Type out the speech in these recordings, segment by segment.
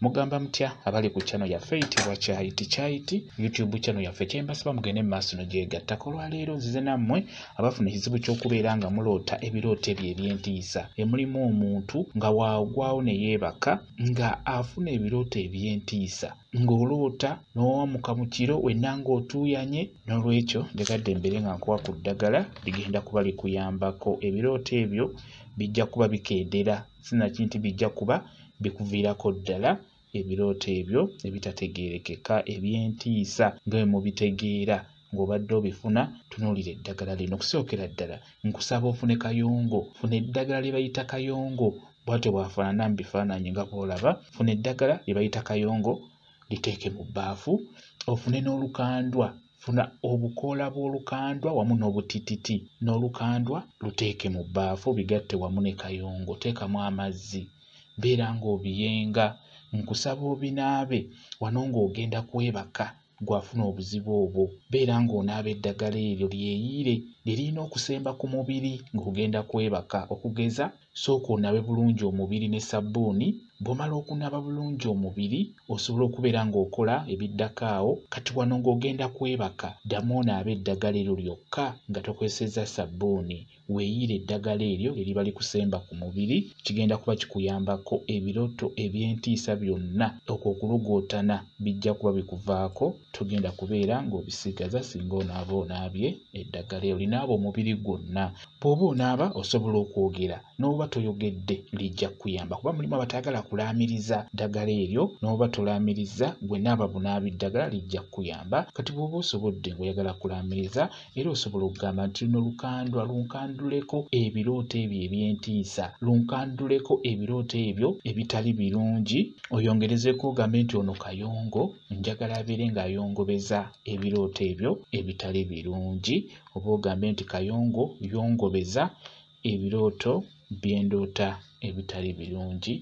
mugamba mutya abali ku channel yaffe eyitibwa Kyayiti YouTube channel yaffe kyembasaba mugende mu maaso n'ogyegattako. Olwaleero nzize nammwe abafuna ekizibu ky'okubeera nga muloota ebirooto ebyo eby'entiisa. Mulimu omuntu nga waagwawo ne yeebaka nga afuna ebirooto eby'entiisa, ng'oloota n'owamuka mu kiro wenna ng'otuuyanye. N'olwekyo njagadde mbere nga nkuwa ku ddagala ligenda kuba likuyambako. Ebirooto ebyo bijja kuba bikendeera, sinaki bijja kuba bikuviirako ddala ebirooto ebyo ebitategeerekeka eby'entiisa nga bwe mubitegeera ng'obadde obifuna. Tunuulira eddagala lino. Okusookera ddala nkusaba ofune kayongo, funa eddagala lye bayita kayongo, bw'atyo bwafaanana mu bifaananyi nga bw'olaba. Funa eddagala lye bayita kayongo liteeke mu bbaafu, ofune n'olukandwa. Funa obukoola bw'olukandwa wamu n'obutititi n'olukandwa luteeke mu bbaafu, bigatte wamu ne kayongo. Teekamu amazzi, beera ng'obiyenga. Nkusaba obinaabe wano ng'ogenda kwebaka gwafuna obuzibu obwo. Beera ng'onaaba eddagala eryo lyeyiire lirina okusemba ku mubiri ng'ogenda kwebaka. Okugeza sooka onabe bulungi omubiri ne sabbuuni. Bw'omala okunaaba bulungi omubiri osobola okubeera ng'okola ebiddako awo. Kati wano ng'ogenda kwebaka ddamu onaabe eddagala eryo lyokka nga tokozesezza sabbuuni. Weeyiire eddagala eryo eriba likusemba ku mubiri. Kigenda kuba kikuyambako. Ebirooto eby'entiisa byonna okulugootana bijja kuba bikuvaako. Togenda kubeera ng'obisigaza singa onaabye eddagala eryo. Linaaba omubiri gwonna. Bw'oba onaaba osobola okwogera, n'oba toyogedde lijja kukuyamba, kuba mulimu abatayagala kulaamiriza ddagala eryo. N'oba tolaamiriza gwe naaba bunaabi ddagala lijja kukuyamba. Kati bw'oba osobodde ng'oyagala kulaamiriza era osobola okugamba nti luno lukandwa lunkanduleko ebirooto ebyo eby'entiisa, lunkanduleko ebirooto ebyo ebitali birungi. Oyongerezeko ogambe nti ono kayongo njagala abeere ng'ayongobeza ebirooto ebyo ebitali birungi. Oba ogambe nti kayongo yongobeza ebirooto by'endoota ebitali birungi.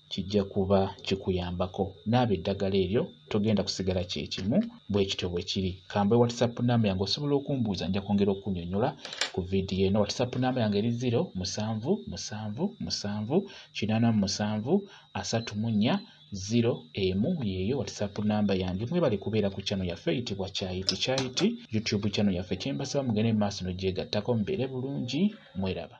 Kijja kuba kikuyambako. Naaba eddagala eryo togenda kusigala kyekimu. Bwe kityo bwe kiri. Kamba WhatsApp namba yange osobola okumbuuza, nja kwongera okunnyonnyola ku vidiyo eno. WhatsApp namba yange eri 0777373401 yeeyo WhatsApp namba yange. Mwebale kubeera ku channel yaffe eyitibwa Kyayiti YouTube channel yaffe. Kyembasaba mugende mu maaso n'ogyegattako mubeere bulungi. Mweraba.